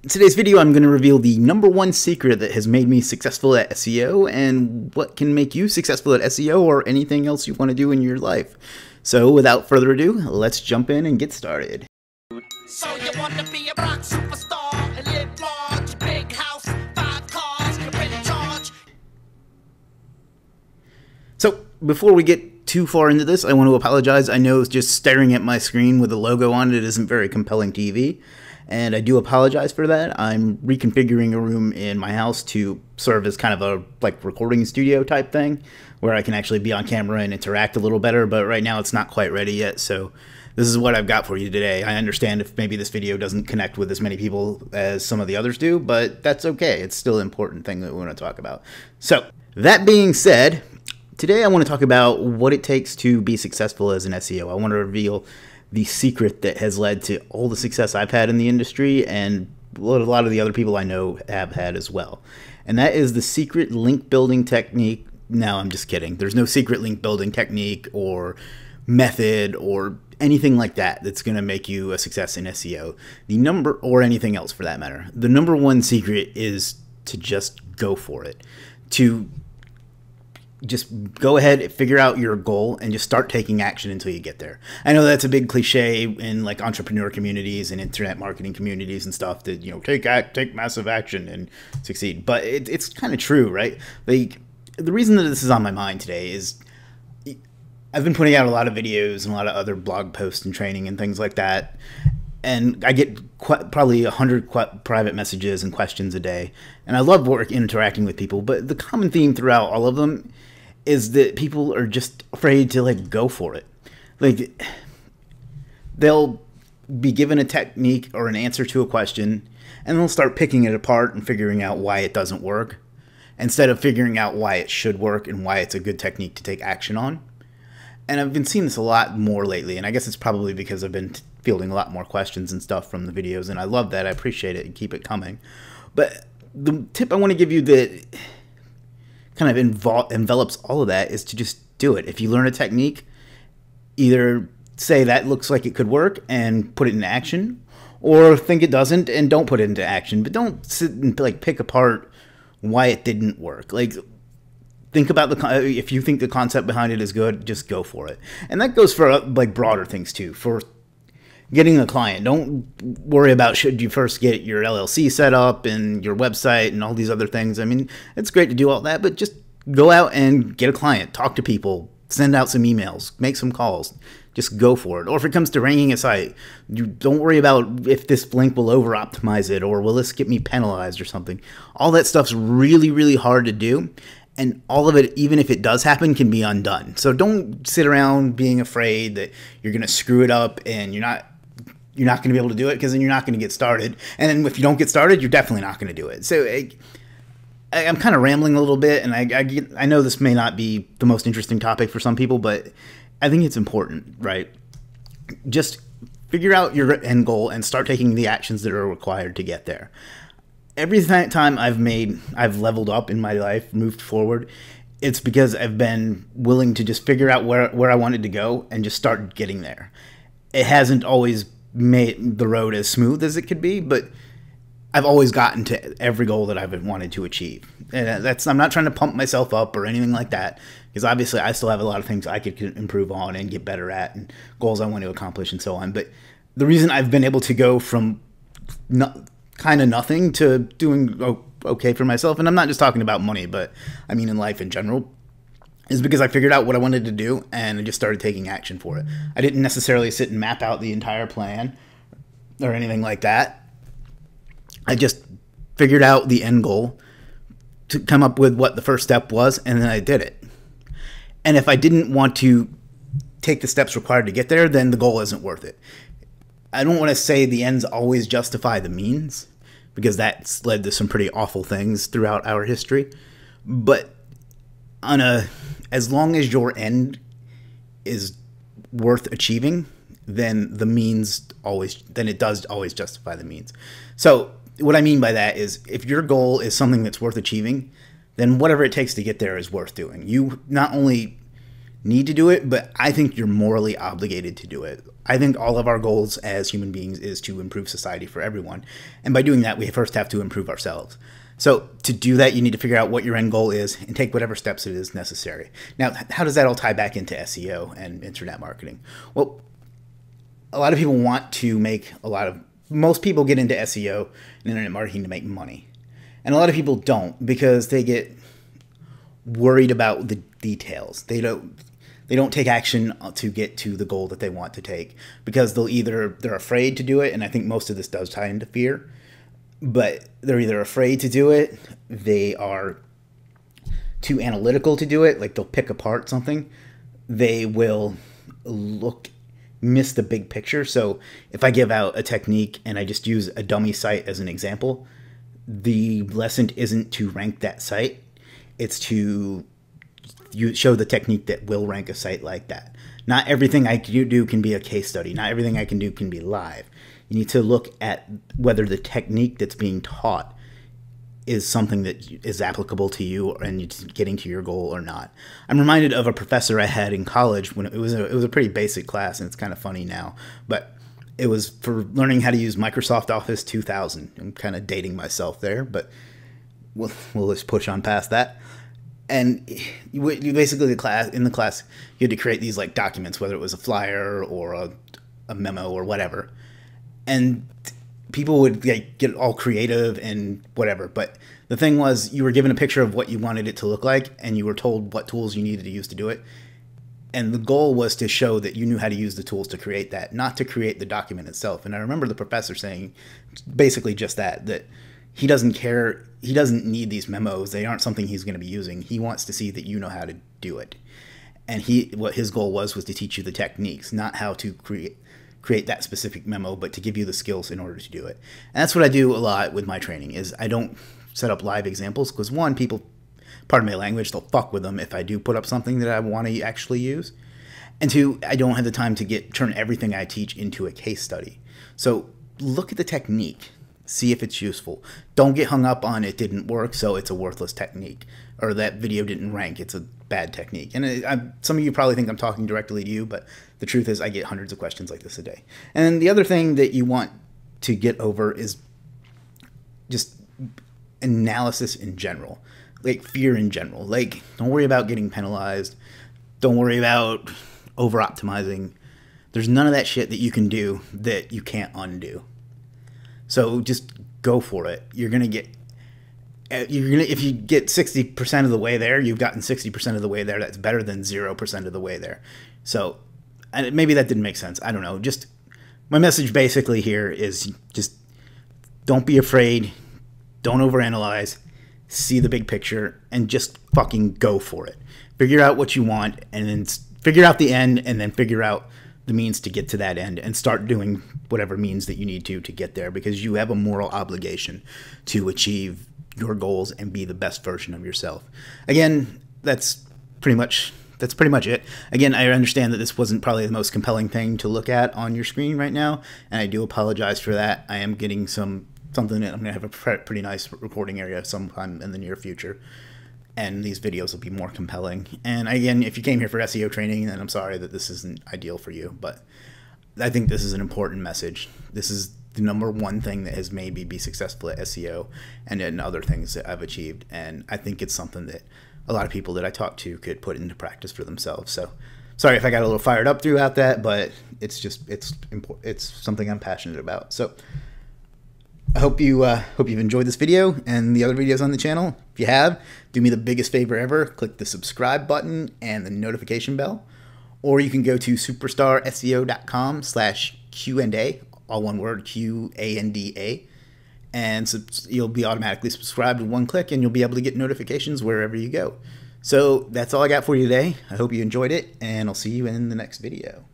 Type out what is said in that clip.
In today's video, I'm going to reveal the #1 secret that has made me successful at SEO and what can make you successful at SEO or anything else you want to do in your life. So without further ado, let's jump in and get started. So you want to be a rock superstar and live large, big house, 5 cars, you're in charge. So before we get too far into this, I want to apologize. I know just staring at my screen with a logo on it isn't very compelling TV. And I do apologize for that. I'm reconfiguring a room in my house to serve as kind of a recording studio type thing where I can actually be on camera and interact a little better, but right now it's not quite ready yet, so this is what I've got for you today. I understand if maybe this video doesn't connect with as many people as some of the others do, but that's okay. It's still an important thing that we want to talk about. So, that being said, today I want to talk about what it takes to be successful as an SEO. I want to reveal the secret that has led to all the success I've had in the industry and what a lot of the other people I know have had as well. And that is the secret link building technique. No, I'm just kidding. There's no secret link building technique or method or anything like that that's going to make you a success in SEO. Or anything else for that matter. The #1 secret is to just go for it. To just go ahead, figure out your goal, and just start taking action until you get there. I know that's a big cliche in entrepreneur communities and internet marketing communities and stuff that, take massive action and succeed. But it's kind of true, right? The reason that this is on my mind today is I've been putting out a lot of videos and a lot of other blog posts and training and things like that. And I get probably 100 private messages and questions a day. And I love interacting with people, but the common theme throughout all of them is that people are just afraid to go for it. They'll be given a technique or an answer to a question, and they'll start picking it apart and figuring out why it doesn't work, instead of figuring out why it should work and why it's a good technique to take action on. And I've been seeing this a lot more lately, and I guess it's probably because I've been fielding a lot more questions and stuff from the videos, and I love that. I appreciate it and keep it coming. But the tip I want to give you that kind of envelops all of that is to just do it. If you learn a technique, either say that looks like it could work and put it into action, or think it doesn't and don't put it into action. But don't sit and pick apart why it didn't work. Think about if you think the concept behind it is good, just go for it. And that goes for broader things too. For getting a client, don't worry about should you first get your LLC set up and your website and all these other things. I mean, it's great to do all that, but just go out and get a client, talk to people, send out some emails, make some calls. Just go for it. Or if it comes to ranking a site, you don't worry about if this link will over-optimize it or will this get me penalized or something. All that stuff's really, really hard to do. And all of it, even if it does happen, can be undone. So don't sit around being afraid that you're going to screw it up and you're not going to be able to do it, because then you're not going to get started. And then if you don't get started, you're definitely not going to do it. So I'm kind of rambling a little bit, and I know this may not be the most interesting topic for some people, but I think it's important, right? Just figure out your end goal and start taking the actions that are required to get there. Every time I've leveled up in my life, moved forward, it's because I've been willing to just figure out where I wanted to go and just start getting there. It hasn't always made the road as smooth as it could be, but I've always gotten to every goal that I've wanted to achieve. And I'm not trying to pump myself up or anything like that, because obviously I still have a lot of things I could improve on and get better at and goals I want to accomplish and so on. But the reason I've been able to go from kind of nothing to doing okay for myself, and I'm not just talking about money, but I mean in life in general, is because I figured out what I wanted to do and I just started taking action for it. I didn't necessarily sit and map out the entire plan or anything like that. I just figured out the end goal to come up with what the first step was, and then I did it. And if I didn't want to take the steps required to get there, then the goal isn't worth it. I don't want to say the ends always justify the means, because that's led to some pretty awful things throughout our history. But as long as your end is worth achieving, then it does always justify the means. So what I mean by that is, if your goal is something that's worth achieving, then whatever it takes to get there is worth doing. You not only need to do it, but I think you're morally obligated to do it. I think all of our goals as human beings is to improve society for everyone. And by doing that, we first have to improve ourselves. So to do that, you need to figure out what your end goal is and take whatever steps it is necessary. Now, how does that all tie back into SEO and internet marketing? Well, a lot of people want to make most people get into SEO and internet marketing to make money. And a lot of people don't, because they get worried about the details. They don't take action to get to the goal that they want to take, because they're afraid to do it. And I think most of this does tie into fear, but they're either afraid to do it, they are too analytical to do it. Like, they'll pick apart something. They will miss the big picture. So if I give out a technique and I just use a dummy site as an example, the lesson isn't to rank that site. It's to show the technique that will rank a site like that. Not everything I do can be a case study. Not everything I can do can be live. You need to look at whether the technique that's being taught is something that is applicable to you and getting to your goal or not. I'm reminded of a professor I had in college when it was a pretty basic class, and it's kind of funny now, but it was for learning how to use Microsoft Office 2000. I'm kind of dating myself there, but we'll just push on past that. And you basically in the class you had to create these like documents, whether it was a flyer or a memo or whatever. And people would get all creative and whatever. But the thing was, you were given a picture of what you wanted it to look like, and you were told what tools you needed to use to do it. And the goal was to show that you knew how to use the tools to create that, not to create the document itself. And I remember the professor saying basically just that he doesn't care. He doesn't need these memos. They aren't something he's going to be using. He wants to see that you know how to do it. And what his goal was to teach you the techniques, not how to create that specific memo, but to give you the skills in order to do it. And that's what I do a lot with my training, is I don't set up live examples, because one, people, pardon my language, they'll fuck with them if I do put up something that I want to actually use. And two, I don't have the time to turn everything I teach into a case study. So look at the technique, see if it's useful. Don't get hung up on it didn't work, so it's a worthless technique, or that video didn't rank, it's a bad technique. And some of you probably think I'm talking directly to you, but the truth is I get hundreds of questions like this a day. And the other thing that you want to get over is just analysis in general, like fear in general. Like, don't worry about getting penalized. Don't worry about over-optimizing. There's none of that shit that you can do that you can't undo. So just go for it. If you get 60% of the way there, you've gotten 60% of the way there. That's better than 0% of the way there. So, and maybe that didn't make sense. I don't know. Just my message basically here is just don't be afraid. Don't overanalyze. See the big picture and just fucking go for it. Figure out what you want, and then figure out the end, and then figure out the means to get to that end, and start doing whatever means that you need to get there, because you have a moral obligation to achieve your goals and be the best version of yourself. Again, that's pretty much it. Again, I understand that this wasn't probably the most compelling thing to look at on your screen right now, and I do apologize for that. I am getting something that I'm going to have a pretty nice recording area sometime in the near future, and these videos will be more compelling. And again, if you came here for SEO training, then I'm sorry that this isn't ideal for you, but I think this is an important message. This is the number one thing that has made me be successful at SEO and in other things that I've achieved, and I think it's something that a lot of people that I talk to could put into practice for themselves. So sorry if I got a little fired up throughout that, but it's something I'm passionate about. So I hope you've enjoyed this video and the other videos on the channel. If you have, do me the biggest favor ever. Click the subscribe button and the notification bell. Or you can go to superstarseo.com/Q&A, all one word, Q-A-N-D-A. And you'll be automatically subscribed with one click, and you'll be able to get notifications wherever you go. So that's all I got for you today. I hope you enjoyed it, and I'll see you in the next video.